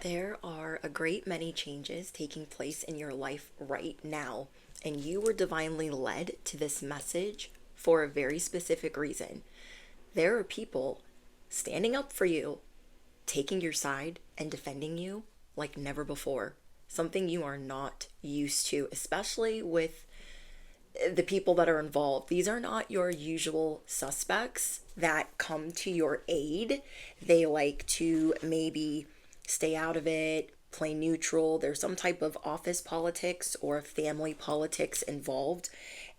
There are a great many changes taking place in your life right now, and you were divinely led to this message for a very specific reason. There are people standing up for you, taking your side, and defending you like never before. Something you are not used to, especially with the people that are involved. These are not your usual suspects that come to your aid. They like to maybe stay out of it, play neutral. There's some type of office politics or family politics involved,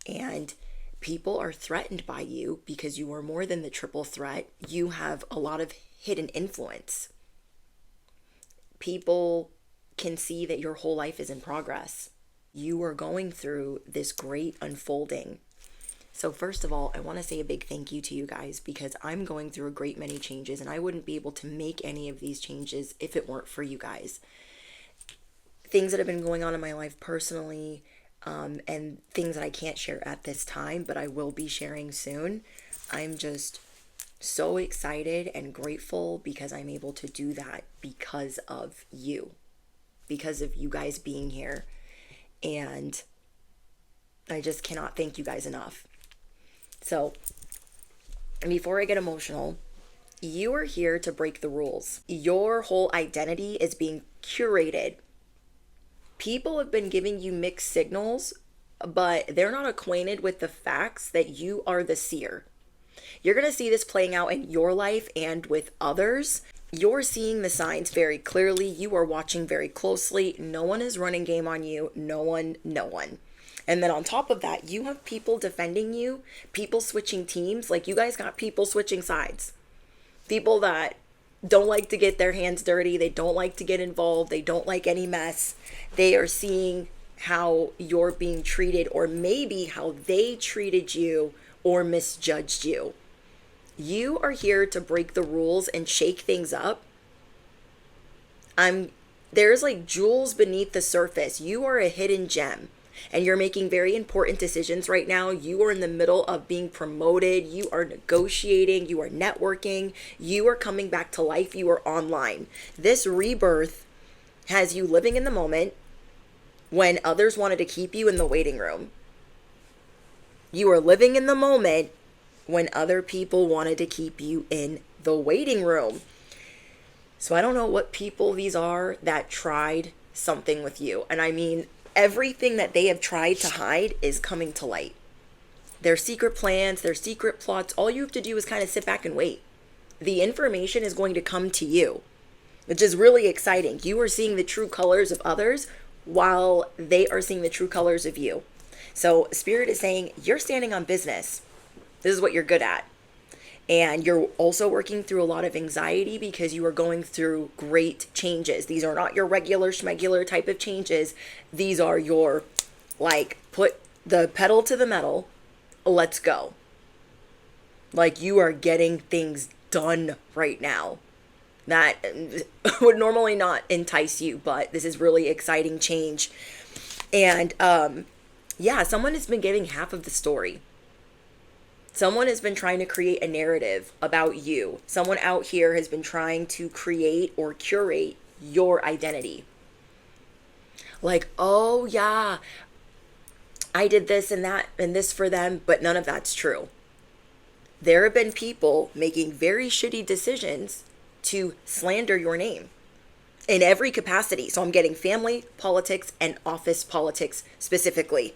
and people are threatened by you because you are more than the triple threat. You have a lot of hidden influence. People can see that your whole life is in progress. You are going through this great unfolding. So first of all, I want to say a big thank you to you guys because I'm going through a great many changes and I wouldn't be able to make any of these changes if it weren't for you guys. Things that have been going on in my life personally, and things that I can't share at this time, but I will be sharing soon. I'm just so excited and grateful because I'm able to do that because of you guys being here. And I just cannot thank you guys enough. So, before I get emotional, you are here to break the rules. Your whole identity is being curated. People have been giving you mixed signals, but they're not acquainted with the facts that you are the seer. You're going to see this playing out in your life and with others. You're seeing the signs very clearly. You are watching very closely. No one is running game on you. No one. And then on top of that, you have people defending you, people switching teams. Like you guys got people switching sides. People that don't like to get their hands dirty. They don't like to get involved. They don't like any mess. They are seeing how you're being treated or maybe how they treated you or misjudged you. You are here to break the rules and shake things up. There's like jewels beneath the surface. You are a hidden gem and you're making very important decisions right now. You are in the middle of being promoted. You are negotiating. You are networking. You are coming back to life. You are online. This rebirth has you living in the moment when others wanted to keep you in the waiting room. You are living in the moment when other people wanted to keep you in the waiting room. So I don't know what people these are that tried something with you. And I mean, everything that they have tried to hide is coming to light. Their secret plans, their secret plots, all you have to do is kind of sit back and wait. The information is going to come to you, which is really exciting. You are seeing the true colors of others while they are seeing the true colors of you. So Spirit is saying you're standing on business. This is what you're good at. And you're also working through a lot of anxiety because you are going through great changes. These are not your regular schmegular type of changes. These are your, like, put the pedal to the metal, let's go. Like, you are getting things done right now that would normally not entice you, but this is really exciting change. And someone has been giving half of the story. Someone has been trying to create a narrative about you. Someone out here has been trying to create or curate your identity. Like, oh yeah, I did this and that and this for them, but none of that's true. There have been people making very shitty decisions to slander your name in every capacity. So I'm getting family politics and office politics specifically.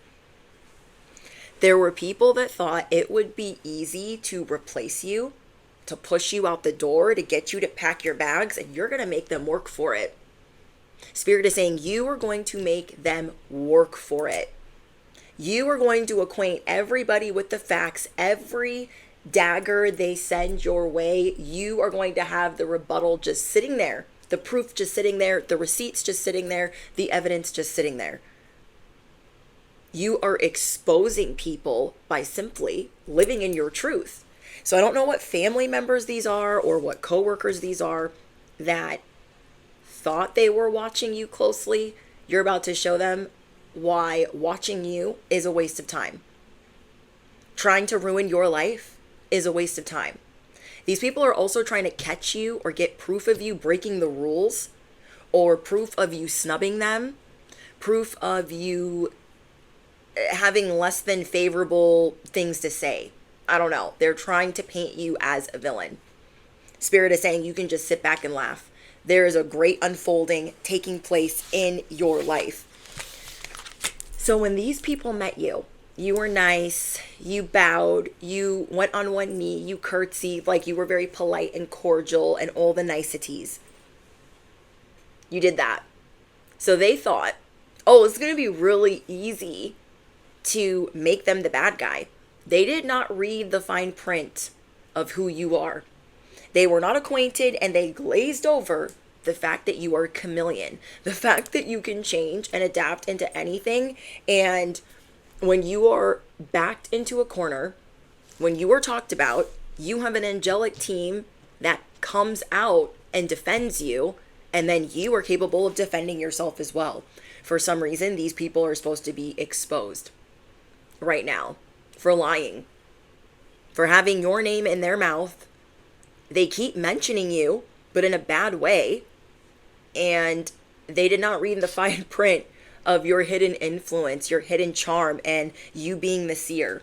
There were people that thought it would be easy to replace you, to push you out the door, to get you to pack your bags, and you're going to make them work for it. Spirit is saying you are going to make them work for it. You are going to acquaint everybody with the facts. Every dagger they send your way, you are going to have the rebuttal just sitting there, the proof just sitting there, the receipts just sitting there, the evidence just sitting there. You are exposing people by simply living in your truth. So I don't know what family members these are or what coworkers these are that thought they were watching you closely. You're about to show them why watching you is a waste of time. Trying to ruin your life is a waste of time. These people are also trying to catch you or get proof of you breaking the rules or proof of you snubbing them, proof of you having less than favorable things to say. I don't know. They're trying to paint you as a villain. Spirit is saying you can just sit back and laugh. There is a great unfolding taking place in your life. So when these people met you, you were nice, you bowed, you went on one knee, you curtsied, like you were very polite and cordial and all the niceties. You did that. So they thought, oh, it's going to be really easy to make them the bad guy. They did not read the fine print of who you are. They were not acquainted, and they glazed over the fact that you are a chameleon, the fact that you can change and adapt into anything. And when you are backed into a corner, when you are talked about, you have an angelic team that comes out and defends you, and then you are capable of defending yourself as well. For some reason, these people are supposed to be exposed right now for lying, for having your name in their mouth. They keep mentioning you, but in a bad way. And they did not read the fine print of your hidden influence, your hidden charm, and you being the seer.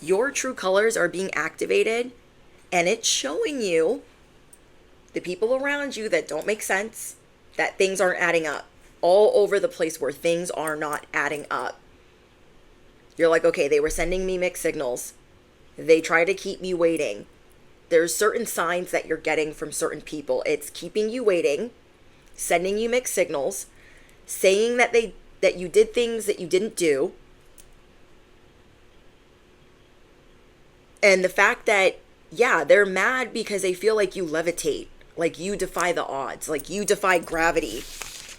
Your true colors are being activated, and it's showing you the people around you that don't make sense, that things aren't adding up, all over the place where things are not adding up. You're like, okay, they were sending me mixed signals. They try to keep me waiting. There's certain signs that you're getting from certain people. It's keeping you waiting, sending you mixed signals, saying that you did things that you didn't do. And the fact that, yeah, they're mad because they feel like you levitate, like you defy the odds, like you defy gravity.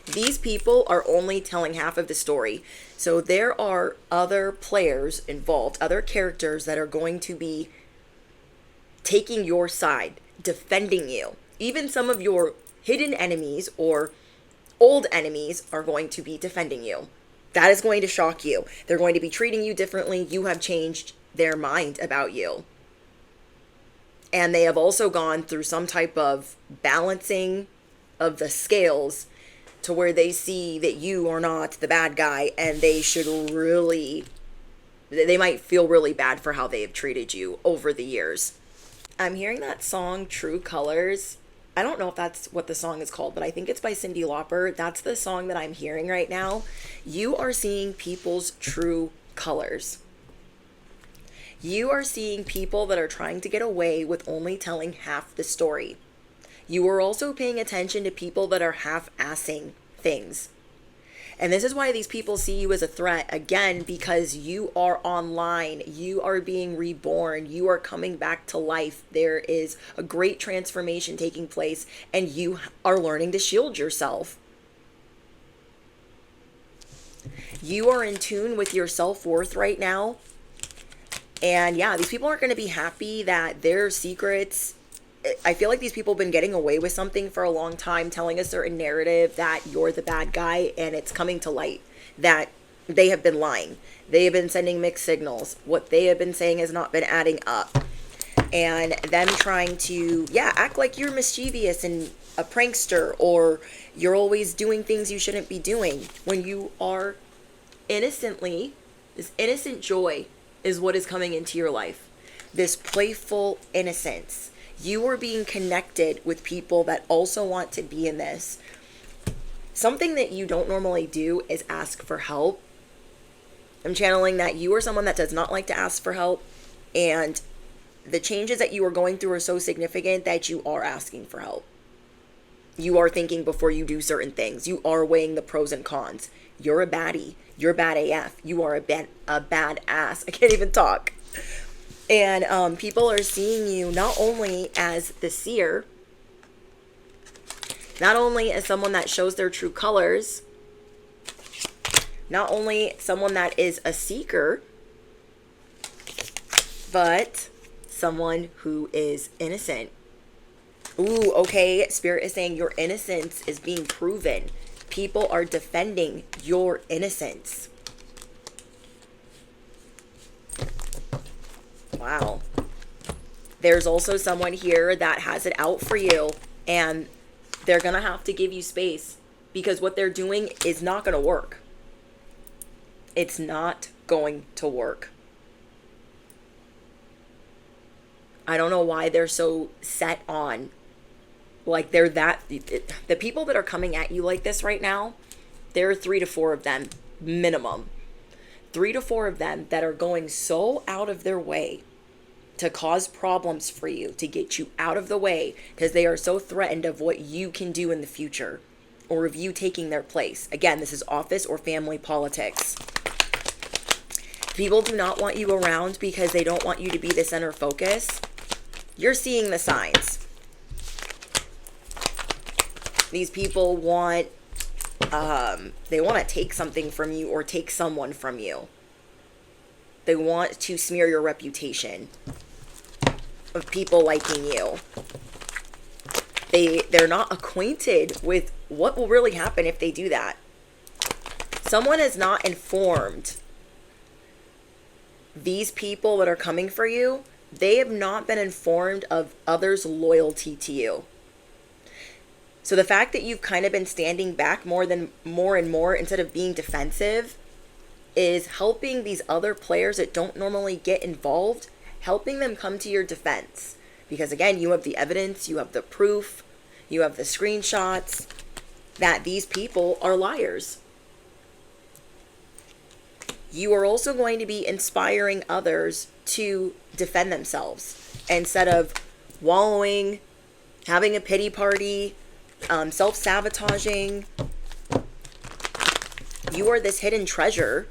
These people are only telling half of the story. So there are other players involved, other characters that are going to be taking your side, defending you. Even some of your hidden enemies or old enemies are going to be defending you. That is going to shock you. They're going to be treating you differently. You have changed their mind about you. And they have also gone through some type of balancing of the scales to where they see that you are not the bad guy, and they might feel really bad for how they have treated you over the years. I'm hearing that song True Colors. I don't know if that's what the song is called, but I think it's by Cyndi Lauper. That's the song that I'm hearing right now. You are seeing people's true colors. You are seeing people that are trying to get away with only telling half the story. You are also paying attention to people that are half-assing things. And this is why these people see you as a threat, again, because you are online, you are being reborn, you are coming back to life. There is a great transformation taking place, and you are learning to shield yourself. You are in tune with your self-worth right now. And yeah, these people aren't going to be happy that their secrets, I feel like these people have been getting away with something for a long time, telling a certain narrative that you're the bad guy, and it's coming to light that they have been lying. They have been sending mixed signals. What they have been saying has not been adding up. And them trying to, act like you're mischievous and a prankster, or you're always doing things you shouldn't be doing when you are innocently, this innocent joy is what is coming into your life. This playful innocence. You are being connected with people that also want to be in this. Something that you don't normally do is ask for help. I'm channeling that you are someone that does not like to ask for help, and the changes that you are going through are so significant that you are asking for help. You are thinking before you do certain things. You are weighing the pros and cons. You're a baddie. You're bad AF. You are a bad ass. I can't even talk. And people are seeing you not only as the seer, not only as someone that shows their true colors, not only someone that is a seeker, but someone who is innocent. Ooh, okay, Spirit is saying your innocence is being proven. People are defending your innocence. Wow. There's also someone here that has it out for you, and They're going to have to give you space because what they're doing is not going to work. It's not going to work. I don't know why they're so set on, like they're that, the people that are coming at you like this right now, there are 3 to 4 of them minimum. 3 to 4 of them that are going so out of their way to cause problems for you, to get you out of the way because they are so threatened of what you can do in the future or of you taking their place. Again, this is office or family politics. People do not want you around because they don't want you to be the center focus. You're seeing the signs. These people want, they want to take something from you or take someone from you. They want to smear your reputation of people liking you. They're not acquainted with what will really happen if they do that. Someone is not informed. These people that are coming for you, they have not been informed of others' loyalty to you. So the fact that you've kind of been standing back more and more instead of being defensive is helping these other players that don't normally get involved, helping them come to your defense. Because again, you have the evidence, you have the proof, you have the screenshots that these people are liars. You are also going to be inspiring others to defend themselves instead of wallowing, having a pity party, self-sabotaging. You are this hidden treasure.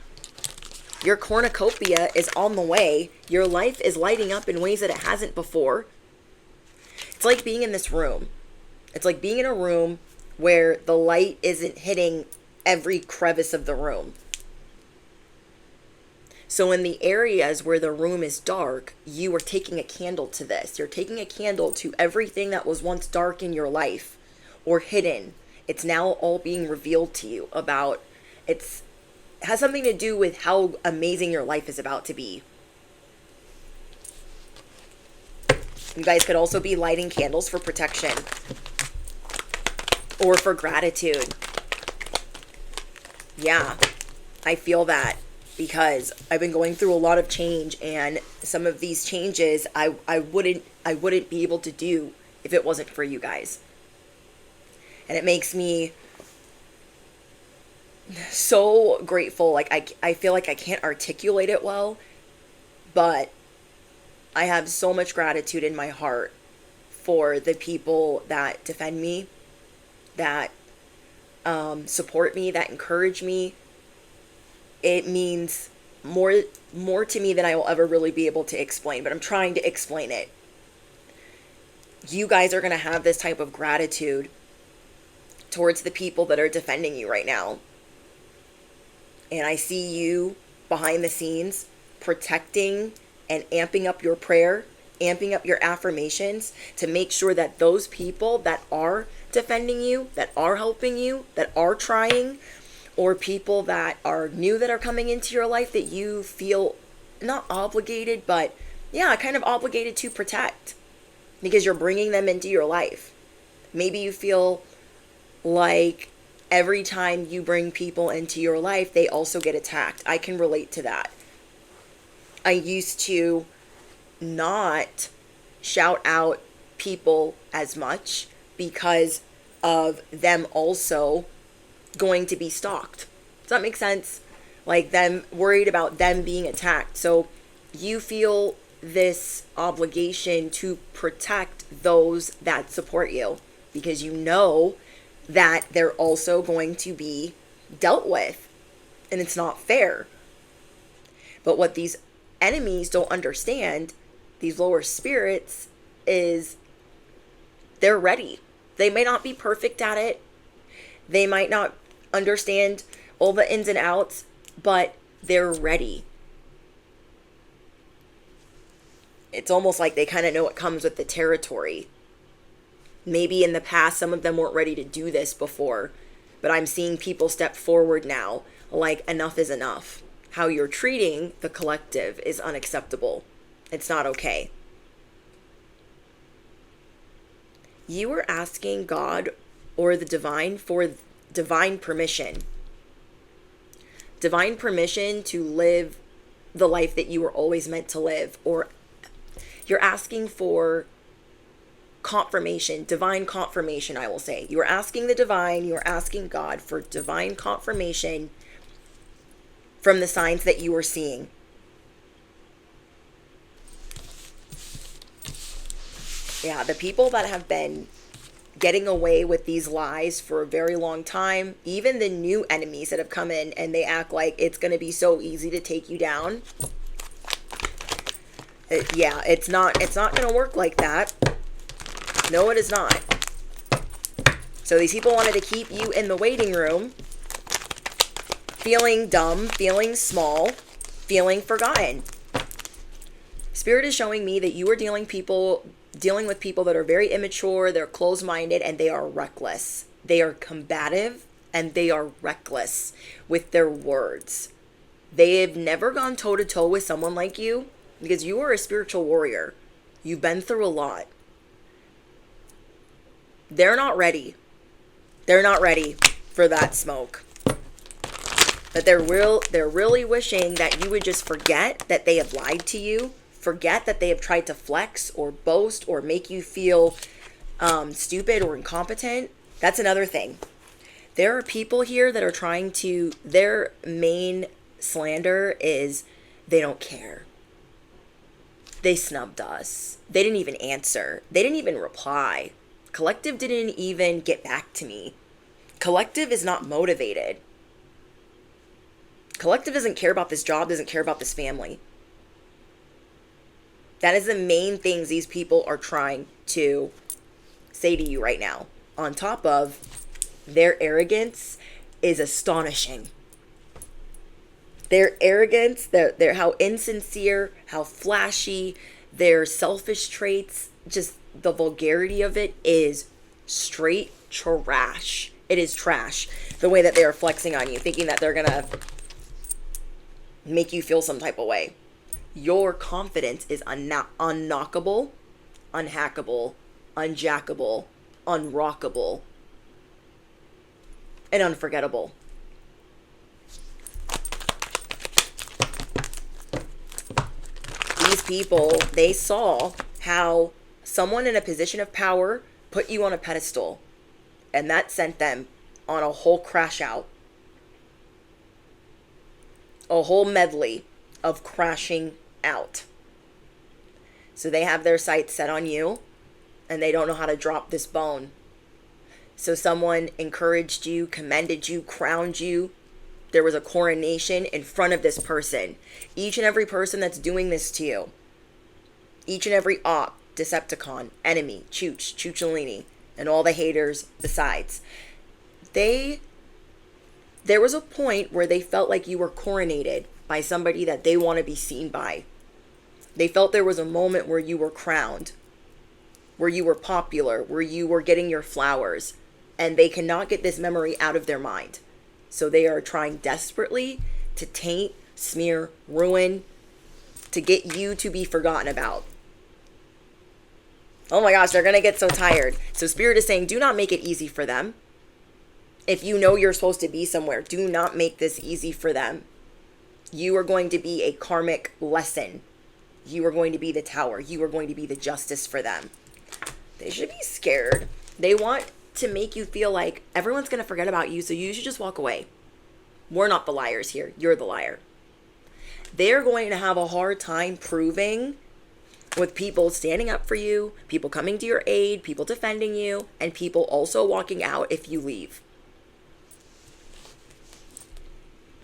Your cornucopia is on the way. Your life is lighting up in ways that it hasn't before. It's like being in this room. It's like being in a room where the light isn't hitting every crevice of the room. So in the areas where the room is dark, you are taking a candle to this. You're taking a candle to everything that was once dark in your life or hidden. It's now all being revealed to you about, it has something to do with how amazing your life is about to be. You guys could also be lighting candles for protection or for gratitude. Yeah, I feel that because I've been going through a lot of change, and some of these changes I wouldn't be able to do if it wasn't for you guys. And it makes me so grateful. Like I feel like I can't articulate it well, but I have so much gratitude in my heart for the people that defend me, that support me, that encourage me. It means more to me than I will ever really be able to explain, but I'm trying to explain it. You guys are going to have this type of gratitude towards the people that are defending you right now. And I see you behind the scenes protecting and amping up your prayer, amping up your affirmations to make sure that those people that are defending you, that are helping you, that are trying, or people that are new that are coming into your life that you feel not obligated, but yeah, kind of obligated to protect because you're bringing them into your life. Maybe you feel like every time you bring people into your life, they also get attacked. I can relate to that. I used to not shout out people as much because of them also going to be stalked. Does that make sense? Like them worried about them being attacked. So you feel this obligation to protect those that support you because you know that they're also going to be dealt with, and it's not fair. But what these enemies don't understand, these lower spirits, is they're ready. They may not be perfect at it. They might not understand all the ins and outs, but they're ready. It's almost like they kind of know what comes with the territory. Maybe in the past, some of them weren't ready to do this before, but I'm seeing people step forward now, like enough is enough. How you're treating the collective is unacceptable. It's not okay. You are asking God or the divine for divine permission. Divine permission to live the life that you were always meant to live, or you're asking for confirmation, divine confirmation, I will say. You are asking the divine, you are asking God for divine confirmation from the signs that you are seeing. Yeah, the people that have been getting away with these lies for a very long time, even the new enemies that have come in and they act like it's going to be so easy to take you down. It's not going to work like that. No, it is not. So these people wanted to keep you in the waiting room, feeling dumb, feeling small, feeling forgotten. Spirit is showing me that you are dealing with people that are very immature, they're closed-minded, and they are reckless. They are combative, and they are reckless with their words. They have never gone toe-to-toe with someone like you because you are a spiritual warrior. You've been through a lot. They're not ready. They're not ready for that smoke. But they're really wishing that you would just forget that they have lied to you. Forget that they have tried to flex or boast or make you feel stupid or incompetent. That's another thing. There are people here that are trying to, their main slander is they don't care. They snubbed us. They didn't even answer. They didn't even reply. Collective didn't even get back to me. Collective is not motivated. Collective doesn't care about this job, doesn't care about this family. That is the main things these people are trying to say to you right now. On top of their arrogance is astonishing. Their arrogance, their how insincere, how flashy, their selfish traits, just the vulgarity of it is straight trash. It is trash. The way that they are flexing on you, thinking that they're going to make you feel some type of way. Your confidence is unknockable, unhackable, unjackable, unrockable, and unforgettable. These people, they saw how someone in a position of power put you on a pedestal, and that sent them on a whole crash out. A whole medley of crashing out. So they have their sights set on you, and they don't know how to drop this bone. So someone encouraged you, commended you, crowned you. There was a coronation in front of this person. Each and every person that's doing this to you, each and every op, Decepticon, enemy, Chooch, Chucholini, and all the haters besides, there was a point where they felt like you were coronated by somebody that they want to be seen by. They felt there was a moment where you were crowned, where you were popular, where you were getting your flowers, and they cannot get this memory out of their mind. So they are trying desperately to taint, smear, ruin, to get you to be forgotten about. Oh my gosh, they're going to get so tired. So Spirit is saying, do not make it easy for them. If you know you're supposed to be somewhere, do not make this easy for them. You are going to be a karmic lesson. You are going to be the tower. You are going to be the justice for them. They should be scared. They want to make you feel like everyone's going to forget about you, so you should just walk away. We're not the liars here. You're the liar. They're going to have a hard time proving with people standing up for you, people coming to your aid, people defending you, and people also walking out if you leave.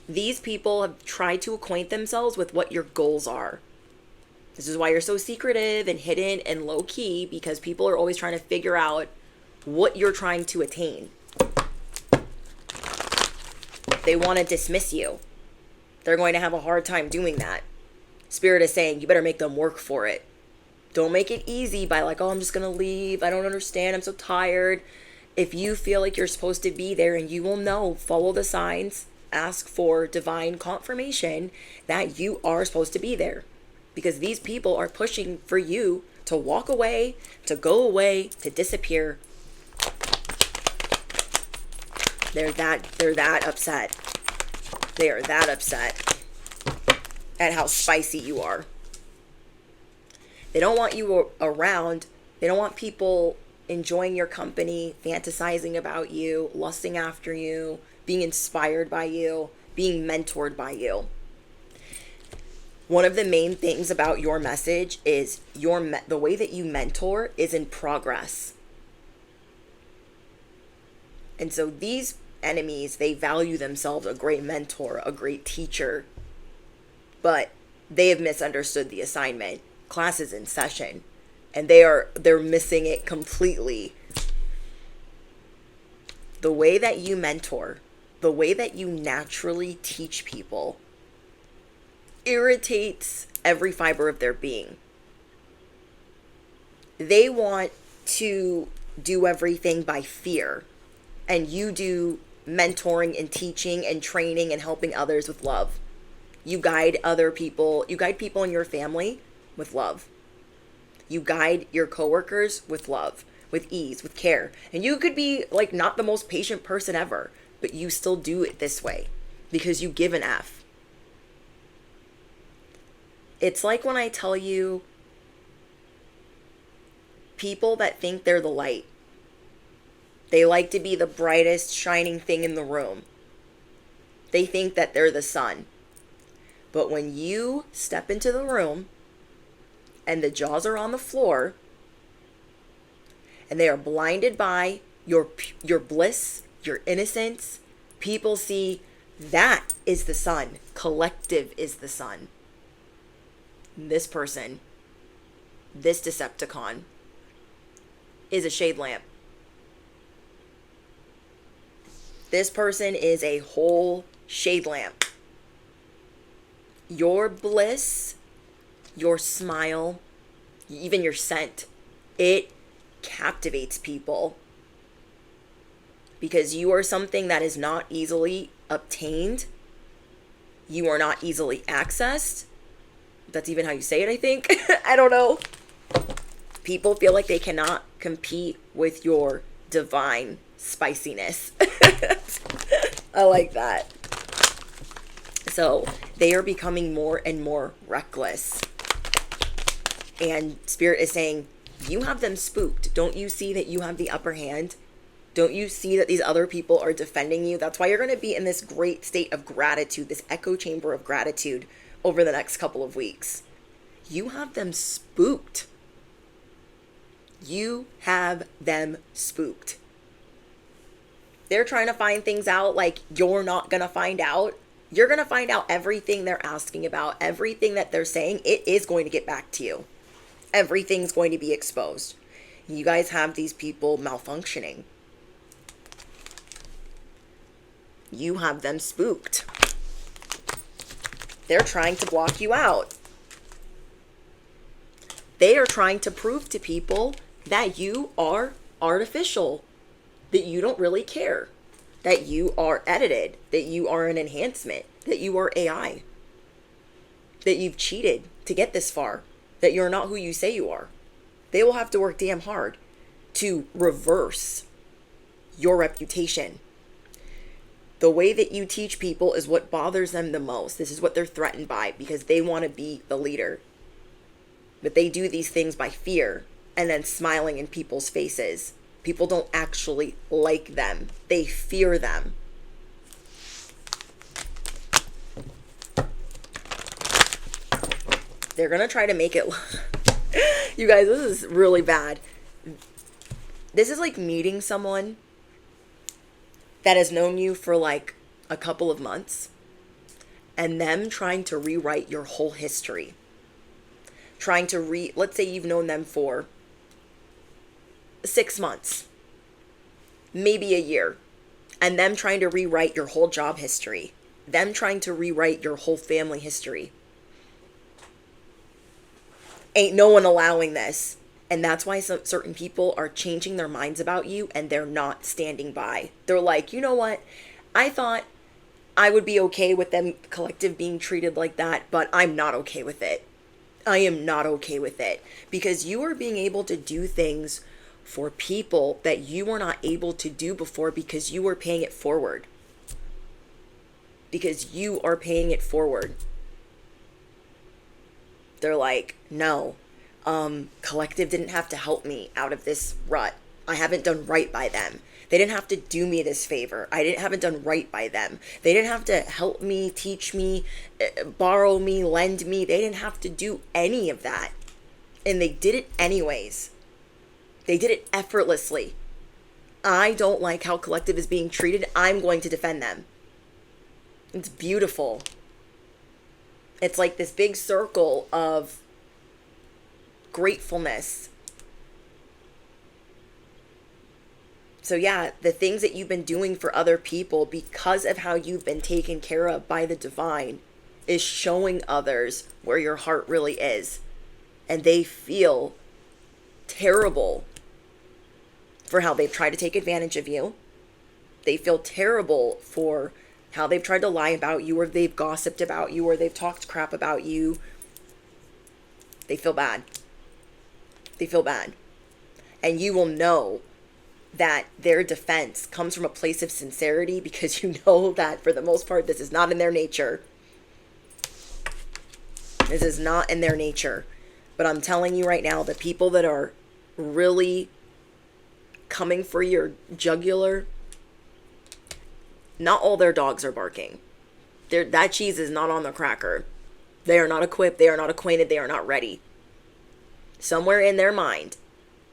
These people have tried to acquaint themselves with what your goals are. This is why you're so secretive and hidden and low key, because people are always trying to figure out what you're trying to attain. They want to dismiss you. They're going to have a hard time doing that. Spirit is saying you better make them work for it. Don't make it easy by like, oh, I'm just going to leave. I don't understand. I'm so tired. If you feel like you're supposed to be there, and you will know, follow the signs, ask for divine confirmation that you are supposed to be there. Because these people are pushing for you to walk away, to go away, to disappear. They're that upset. They are that upset at how spicy you are. They don't want you around. They don't want people enjoying your company, fantasizing about you, lusting after you, being inspired by you, being mentored by you. One of the main things about your message is the way that you mentor is in progress. And so these enemies, they value themselves a great mentor, a great teacher, but they have misunderstood the assignment. Class is in session, and they're missing it completely. The way that you mentor, the way that you naturally teach people irritates every fiber of their being. They want to do everything by fear, and you do mentoring and teaching and training and helping others with love. You guide people in your family with love. You guide your coworkers with love, with ease, with care. And you could be like not the most patient person ever, but you still do it this way because you give an F. It's like when I tell you, people that think they're the light, they like to be the brightest shining thing in the room. They think that they're the sun. But when you step into the room and the jaws are on the floor and they are blinded by your bliss, your innocence, people see that is the sun. Collective is the sun. This person, this Decepticon, is a shade lamp. This person is a whole shade lamp. Your bliss, your smile, even your scent, it captivates people. Because you are something that is not easily obtained. You are not easily accessed. That's even how you say it, I think. I don't know. People feel like they cannot compete with your divine spiciness. I like that. So they are becoming more and more reckless. And Spirit is saying, you have them spooked. Don't you see that you have the upper hand? Don't you see that these other people are defending you? That's why you're going to be in this great state of gratitude, this echo chamber of gratitude over the next couple of weeks. You have them spooked. You have them spooked. They're trying to find things out like you're not going to find out. You're going to find out everything they're asking about, everything that they're saying. It is going to get back to you. Everything's going to be exposed. You guys have these people malfunctioning. You have them spooked. They're trying to block you out. They are trying to prove to people that you are artificial, that you don't really care, that you are edited, that you are an enhancement, that you are AI, that you've cheated to get this far, that you're not who you say you are. They will have to work damn hard to reverse your reputation. The way that you teach people is what bothers them the most. This is what they're threatened by because they want to be the leader. But they do these things by fear and then smiling in people's faces. People don't actually like them. They fear them. They're going to try to make it... You guys, this is really bad. This is like meeting someone that has known you for like a couple of months and them trying to rewrite your whole history. Trying to let's say you've known them for 6 months, maybe a year, and them trying to rewrite your whole job history, them trying to rewrite your whole family history. Ain't no one allowing this. And that's why certain people are changing their minds about you and they're not standing by. They're like, you know what? I thought I would be okay with them collective being treated like that, but I'm not okay with it. I am not okay with it because you are being able to do things for people that you were not able to do before because you were paying it forward. Because you are paying it forward. They're like, no, Collective didn't have to help me out of this rut. I haven't done right by them. They didn't have to do me this favor. Haven't done right by them. They didn't have to help me, teach me, borrow me, lend me. They didn't have to do any of that. And they did it anyways. They did it effortlessly. I don't like how Collective is being treated. I'm going to defend them. It's beautiful. It's like this big circle of gratefulness. So yeah, the things that you've been doing for other people because of how you've been taken care of by the divine is showing others where your heart really is. And they feel terrible for how they've tried to take advantage of you. They feel terrible for how they've tried to lie about you, or they've gossiped about you, or they've talked crap about you. They feel bad. They feel bad. And you will know that their defense comes from a place of sincerity, because you know that for the most part, this is not in their nature. This is not in their nature. But I'm telling you right now, the people that are really coming for your jugular, not all their dogs are barking. That cheese is not on the cracker. They are not equipped. They are not acquainted. They are not ready. Somewhere in their mind,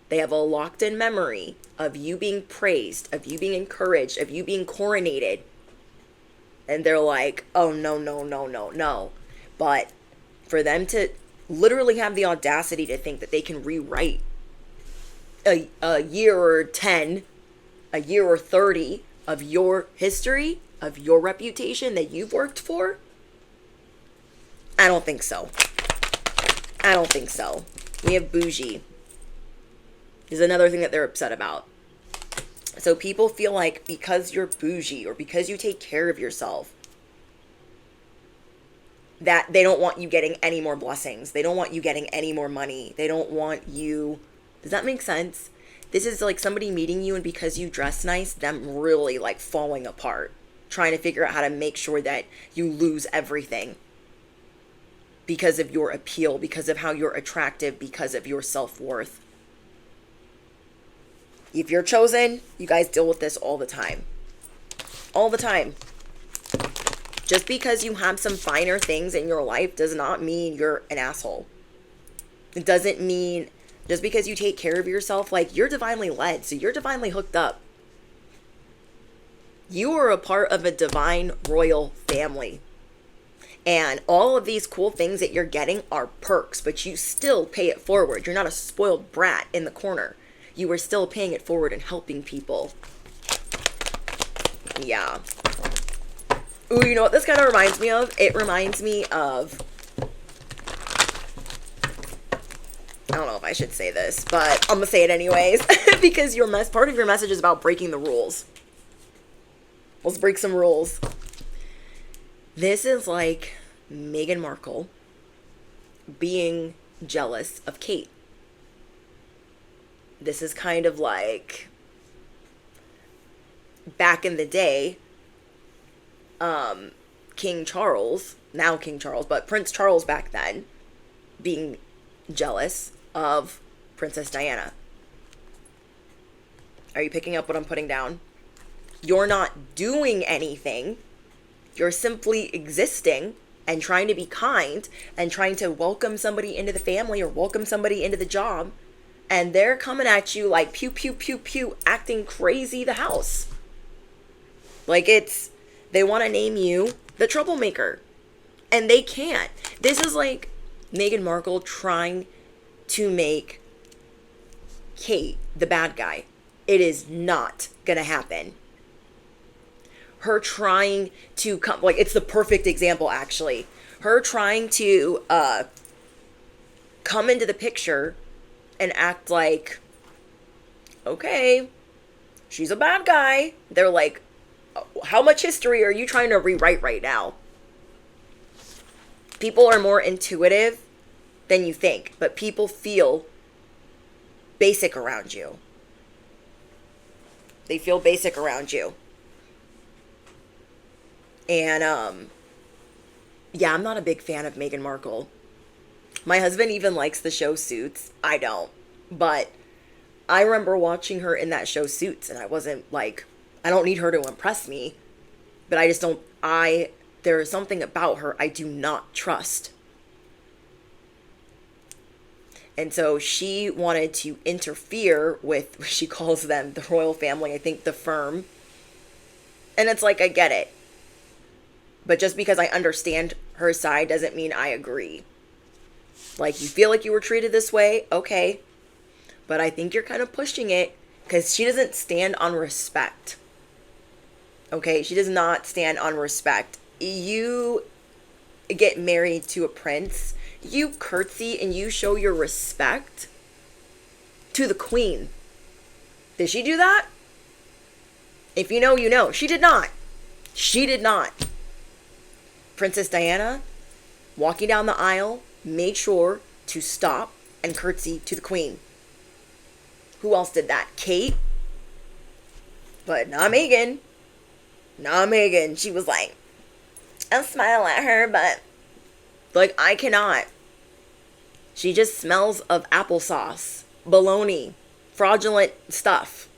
they have a locked-in memory of you being praised, of you being encouraged, of you being coronated. And they're like, oh, no, no, no, no, no. But for them to literally have the audacity to think that they can rewrite a year or 10, a year or 30 of your history, of your reputation that you've worked for, I don't think so. I don't think so. We have bougie. Is another thing that they're upset about. So people feel like because you're bougie or because you take care of yourself, that they don't want you getting any more blessings. They don't want you getting any more money. They don't want you... Does that make sense? This is like somebody meeting you, and because you dress nice, them really like falling apart, trying to figure out how to make sure that you lose everything because of your appeal, because of how you're attractive, because of your self-worth. If you're chosen, you guys deal with this all the time. All the time. Just because you have some finer things in your life does not mean you're an asshole. It doesn't mean just because you take care of yourself, like, you're divinely led, so you're divinely hooked up. You are a part of a divine royal family. And all of these cool things that you're getting are perks, but you still pay it forward. You're not a spoiled brat in the corner. You are still paying it forward and helping people. Yeah. Ooh, you know what this kind of reminds me of? It reminds me of... I don't know if I should say this, but I'm going to say it anyways. Because part of your message is about breaking the rules. Let's break some rules. This is like Meghan Markle being jealous of Kate. This is kind of like back in the day, King Charles, now King Charles, but Prince Charles back then, being jealous of Princess Diana. Are you picking up what I'm putting down? You're not doing anything. You're simply existing and trying to be kind and trying to welcome somebody into the family or welcome somebody into the job. And they're coming at you like pew, pew, pew, pew, acting crazy the house. Like they want to name you the troublemaker. And they can't. This is like Meghan Markle trying to make Kate the bad guy. It is not gonna happen. Her trying to come, like, it's the perfect example actually. Her trying to come into the picture and act like, okay, she's a bad guy. They're like, how much history are you trying to rewrite right now? People are more intuitive than you think, but people feel basic around you. They feel basic around you. And, yeah, I'm not a big fan of Meghan Markle. My husband even likes the show Suits. I don't. But I remember watching her in that show Suits, and I wasn't like, I don't need her to impress me. But I just don't, there is something about her I do not trust. And so she wanted to interfere with, she calls them the royal family, I think the firm. And it's like, I get it. But just because I understand her side doesn't mean I agree. Like, you feel like you were treated this way, okay. But I think you're kind of pushing it because she doesn't stand on respect. Okay, she does not stand on respect. You get married to a prince, you curtsy and you show your respect to the queen. Did she do that? If you know, you know. She did not. She did not. Princess Diana, walking down the aisle, made sure to stop and curtsy to the queen. Who else did that? Kate? But not Meghan. Not Meghan. She was like, I'll smile at her, but like, I cannot. She just smells of applesauce, baloney, fraudulent stuff.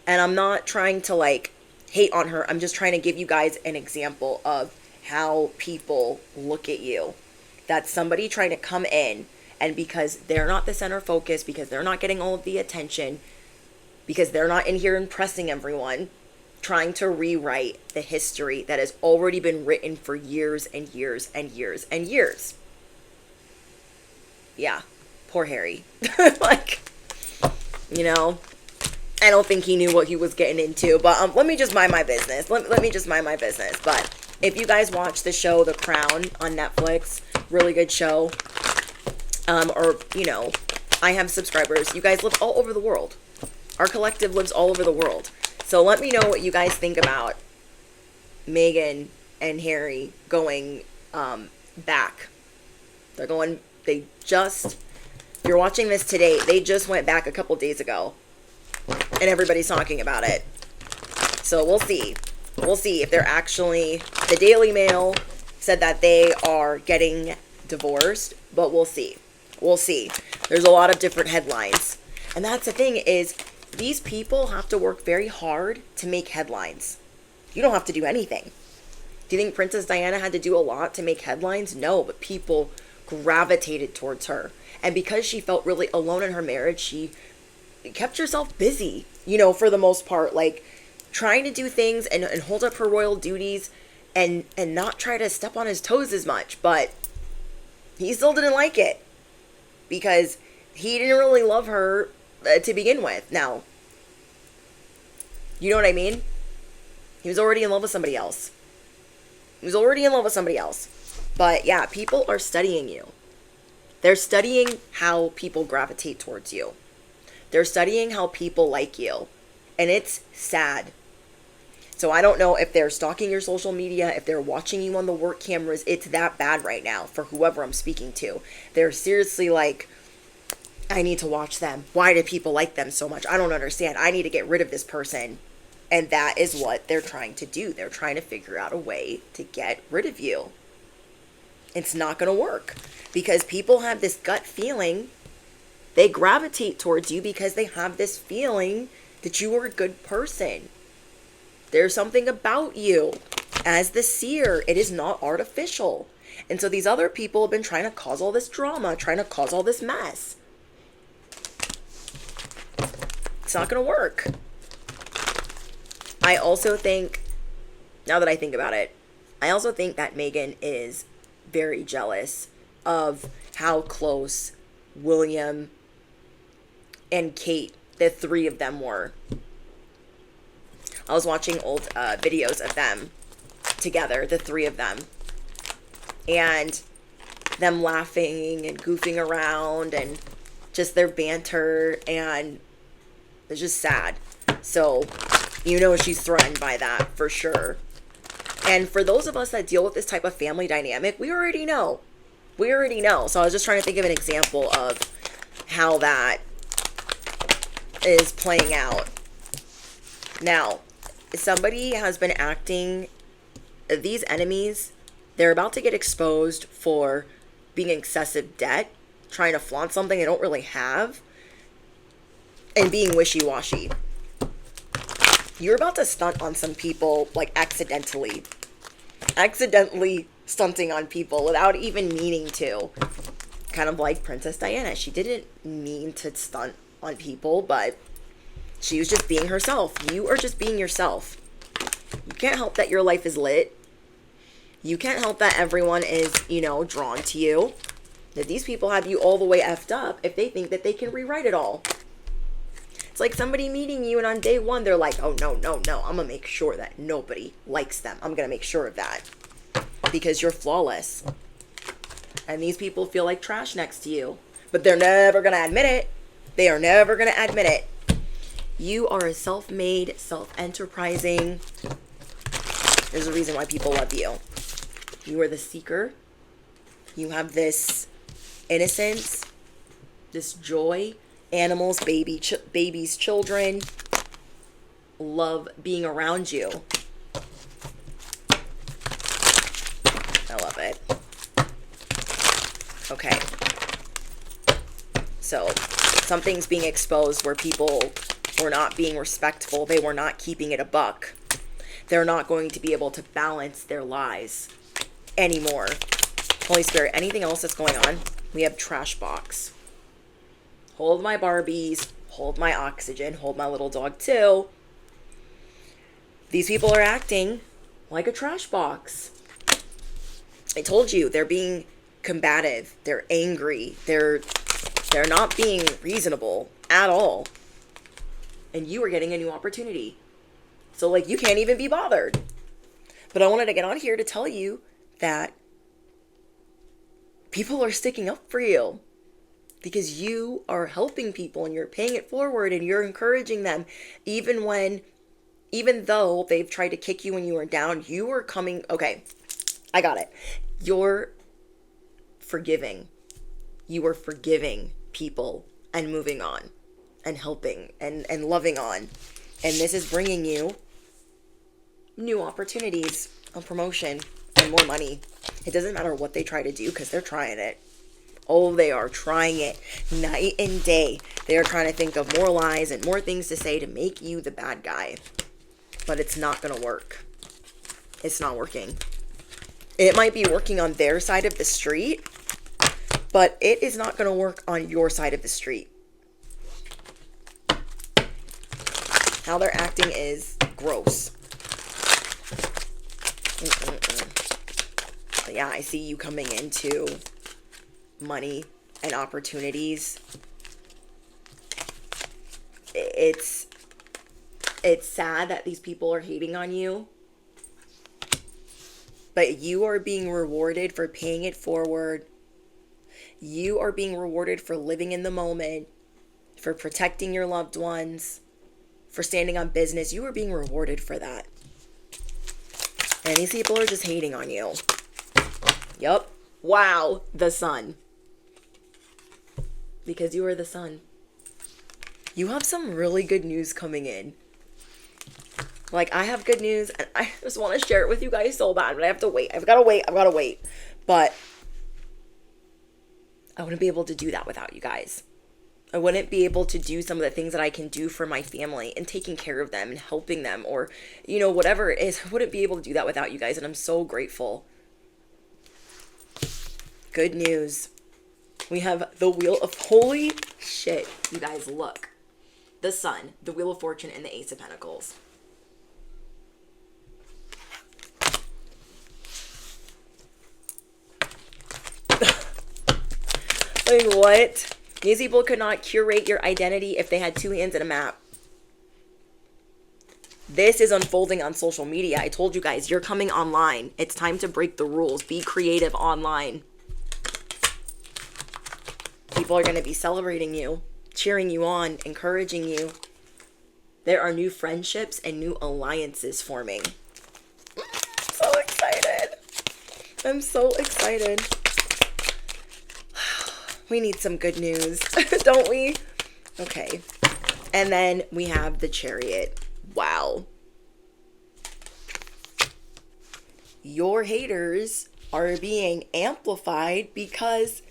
And I'm not trying to like hate on her. I'm just trying to give you guys an example of how people look at you. That's somebody trying to come in, and because they're not the center focus, because they're not getting all of the attention, because they're not in here impressing everyone, trying to rewrite the history that has already been written for years and years and years and years. Yeah, poor Harry. Like, you know, I don't think he knew what he was getting into, but let me just mind my business. Let me just mind my business. But if you guys watch the show The Crown on Netflix, really good show, or, you know, I have subscribers. You guys live all over the world. Our collective lives all over the world. So let me know what you guys think about Meghan and Harry going back. If you're watching this today, they just went back a couple days ago. And everybody's talking about it. So we'll see. We'll see if they're actually... The Daily Mail said that they are getting divorced, but we'll see. We'll see. There's a lot of different headlines. And that's the thing is, these people have to work very hard to make headlines. You don't have to do anything. Do you think Princess Diana had to do a lot to make headlines? No, but people gravitated towards her. And because she felt really alone in her marriage, she kept herself busy, you know, for the most part, like trying to do things and hold up her royal duties and not try to step on his toes as much. But he still didn't like it because he didn't really love her to begin with. Now, you know what I mean? He was already in love with somebody else. But yeah, people are studying you. They're studying how people gravitate towards you. They're studying how people like you. And it's sad. So I don't know if they're stalking your social media, if they're watching you on the work cameras. It's that bad right now for whoever I'm speaking to. They're seriously like, I need to watch them. Why do people like them so much? I don't understand. I need to get rid of this person. And that is what they're trying to do. They're trying to figure out a way to get rid of you. It's not going to work because people have this gut feeling. They gravitate towards you because they have this feeling that you are a good person. There's something about you as the seer. It is not artificial. And so these other people have been trying to cause all this drama, trying to cause all this mess. It's not going to work. I also think, now that I think about it, I also think that Meghan is very jealous of how close William and Kate, the three of them, were. I was watching old videos of them together, the three of them, and them laughing and goofing around and just their banter, and it's just sad. So, you know, she's threatened by that for sure. And for those of us that deal with this type of family dynamic, we already know. We already know. So I was just trying to think of an example of how that is playing out. Now, somebody has been acting, these enemies, they're about to get exposed for being excessive debt, trying to flaunt something they don't really have, and being wishy-washy. You're about to stunt on some people, like accidentally stunting on people without even meaning to. Kind of like Princess Diana. She didn't mean to stunt on people, but she was just being herself. You are just being yourself. You can't help that your life is lit. You can't help that everyone is, drawn to you. That these people have you all the way effed up if they think that they can rewrite it all. It's like somebody meeting you and on day one, they're like, oh, no, I'm going to make sure that nobody likes them. I'm going to make sure of that. Because you're flawless. And these people feel like trash next to you. But they're never going to admit it. They are never going to admit it. You are a self-made, self-enterprising. There's a reason why people love you. You are the seeker. You have this innocence, this joy. Animals, babies, children love being around you. I love it. Okay. So, something's being exposed where people were not being respectful. They were not keeping it a buck. They're not going to be able to balance their lies anymore. Holy Spirit, anything else that's going on? We have trash box. Hold my Barbies, hold my oxygen, hold my little dog too. These people are acting like a trash box. I told you, they're being combative, they're angry, they're not being reasonable at all. And you are getting a new opportunity. So you can't even be bothered. But I wanted to get on here to tell you that people are sticking up for you. Because you are helping people and you're paying it forward and you're encouraging them. Even though they've tried to kick you when you were down, you are coming. Okay, I got it. You're forgiving. You are forgiving people and moving on and helping and loving on. And this is bringing you new opportunities of promotion and more money. It doesn't matter what they try to do because they're trying it. Oh, they are trying it night and day. They are trying to think of more lies and more things to say to make you the bad guy. But it's not going to work. It's not working. It might be working on their side of the street, but it is not going to work on your side of the street. How they're acting is gross. Yeah, I see you coming into money and opportunities. It's sad that these people are hating on you, but you are being rewarded for paying it forward. You are being rewarded for living in the moment, for protecting your loved ones, for standing on business. You are being rewarded for that. And these people are just hating on you. Yup. Wow, the sun. Because you are the sun. You have some really good news coming in. I have good news and I just want to share it with you guys so bad, but I have to wait. I've got to wait. But I wouldn't be able to do that without you guys. I wouldn't be able to do some of the things that I can do for my family and taking care of them and helping them or, whatever it is. I wouldn't be able to do that without you guys. And I'm so grateful. Good news. We have the Wheel of... Holy shit. You guys, look. The Sun, the Wheel of Fortune, and the Ace of Pentacles. What? These people could not curate your identity if they had two hands and a map. This is unfolding on social media. I told you guys, you're coming online. It's time to break the rules. Be creative online. People are going to be celebrating you, cheering you on, encouraging you. There are new friendships and new alliances forming. I'm so excited. I'm so excited. We need some good news, don't we? Okay. And then we have the Chariot. Wow. Your haters are being amplified because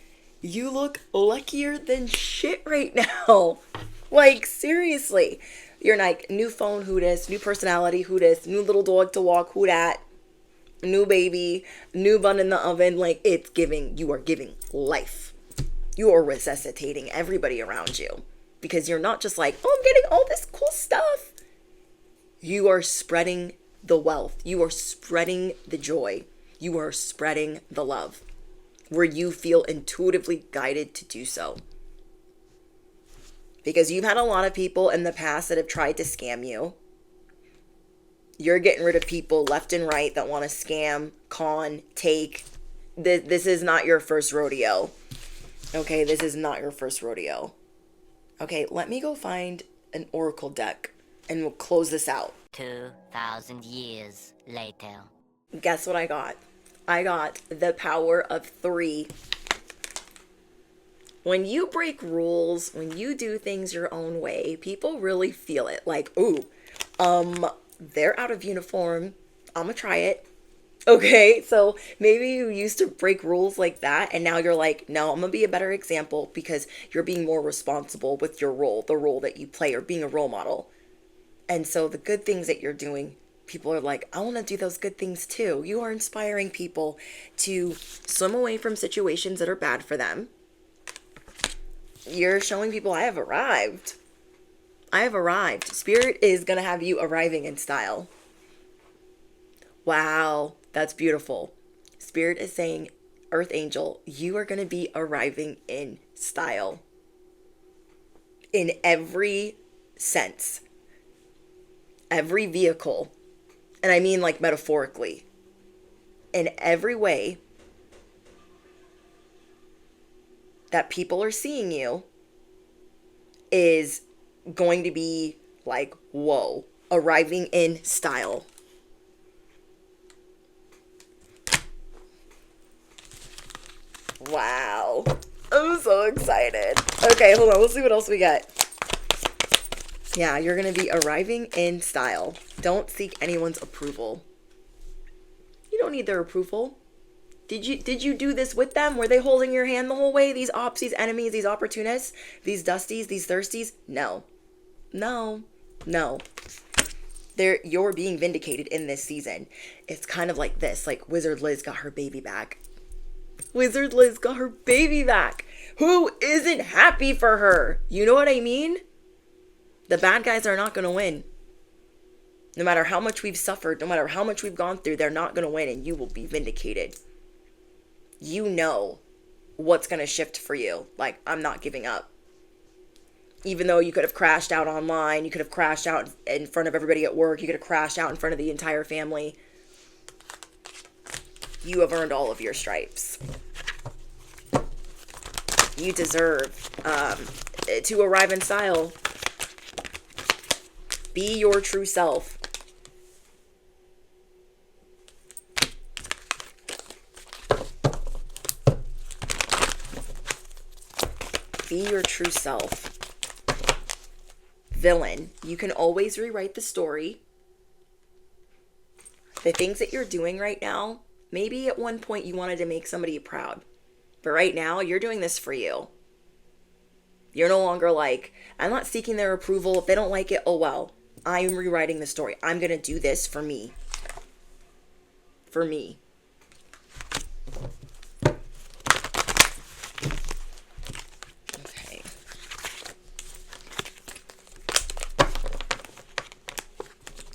you look luckier than shit right now. Like, seriously. You're like, new phone, who this? New personality, who this? New little dog to walk, who that? New baby, new bun in the oven. Like, it's giving, you are giving life. You are resuscitating everybody around you. Because you're not just like, oh, I'm getting all this cool stuff. You are spreading the wealth. You are spreading the joy. You are spreading the love where you feel intuitively guided to do so. Because you've had a lot of people in the past that have tried to scam you. You're getting rid of people left and right that want to scam, con, take. This is not your first rodeo. Okay, this is not your first rodeo. Okay, let me go find an oracle deck and we'll close this out. 2,000 years later. Guess what I got? I got the power of 3. When you break rules, when you do things your own way, people really feel it. Like, ooh, they're out of uniform. I'm gonna try it. Okay, so maybe you used to break rules like that, and now you're like, no, I'm gonna be a better example because you're being more responsible with your role, the role that you play, or being a role model. And so the good things that you're doing, people are like, I want to do those good things too. You are inspiring people to swim away from situations that are bad for them. You're showing people, I have arrived. I have arrived. Spirit is going to have you arriving in style. Wow, that's beautiful. Spirit is saying, Earth Angel, you are going to be arriving in style. In every sense. Every vehicle, and I mean like metaphorically, in every way that people are seeing you is going to be like, whoa, arriving in style. Wow, I'm so excited. Okay, hold on, let's see what else we got. Yeah, you're going to be arriving in style. Don't seek anyone's approval. You don't need their approval. Did you do this with them? Were they holding your hand the whole way? These ops, these enemies, these opportunists, these dusties, these thirsties? No. You're being vindicated in this season. It's kind of like this, like Wizard Liz got her baby back. Wizard Liz got her baby back. Who isn't happy for her? You know what I mean? The bad guys are not going to win. No matter how much we've suffered, no matter how much we've gone through, they're not going to win and you will be vindicated. You know what's going to shift for you. Like, I'm not giving up. Even though you could have crashed out online, you could have crashed out in front of everybody at work, you could have crashed out in front of the entire family. You have earned all of your stripes. You deserve to arrive in style. Be your true self. Be your true self. Villain, you can always rewrite the story. The things that you're doing right now, maybe at one point you wanted to make somebody proud. But right now, you're doing this for you. You're no longer like, I'm not seeking their approval. If they don't like it, oh well. I'm rewriting the story. I'm going to do this for me. For me. Okay.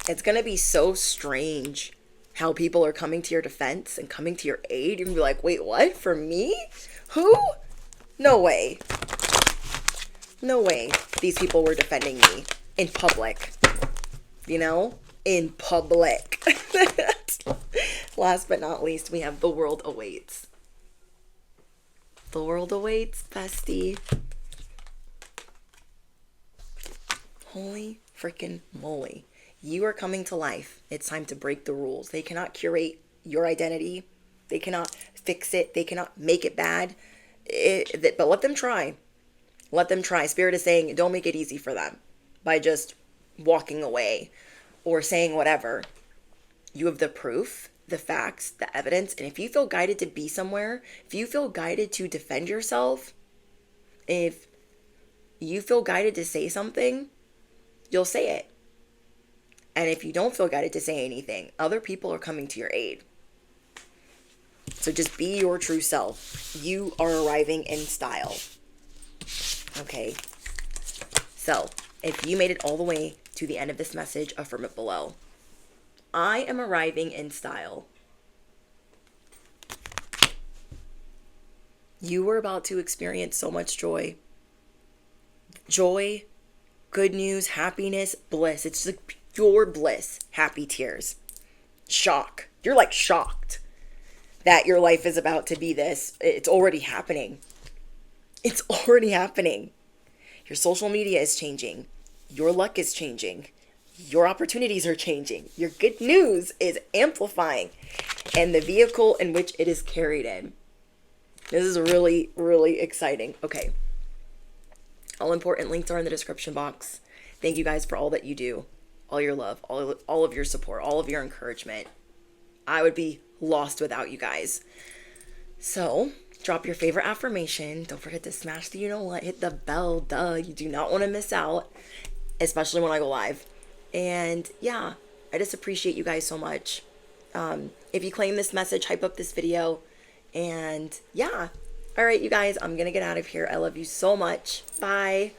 It's going to be so strange how people are coming to your defense and coming to your aid. You're going to be like, wait, what? For me? Who? No way. No way these people were defending me in public. You know, in public. Last but not least, we have The World Awaits. The world awaits, bestie. Holy freaking moly. You are coming to life. It's time to break the rules. They cannot curate your identity. They cannot fix it. They cannot make it bad. But let them try. Let them try. Spirit is saying, don't make it easy for them by just walking away. or saying whatever. You have the proof, the facts, the evidence. And if you feel guided to be somewhere, if you feel guided to defend yourself, if you feel guided to say something, you'll say it. And if you don't feel guided to say anything, other people are coming to your aid. So just be your true self. You are arriving in style. Okay? So, if you made it all the way to the end of this message, affirm it below. I am arriving in style. You are about to experience so much joy. Joy, good news, happiness, bliss. It's like pure bliss, happy tears. Shock. You're like shocked that your life is about to be this. It's already happening. It's already happening. Your social media is changing. Your luck is changing. Your opportunities are changing. Your good news is amplifying. And the vehicle in which it is carried in. This is really, really exciting. Okay. All important links are in the description box. Thank you guys for all that you do. All your love, all of your support, all of your encouragement. I would be lost without you guys. So, drop your favorite affirmation. Don't forget to smash the you know what, hit the bell, duh. You do not want to miss out, especially when I go live. And yeah, I just appreciate you guys so much. If you claim this message, hype up this video. And yeah. All right, you guys, I'm going to get out of here. I love you so much. Bye.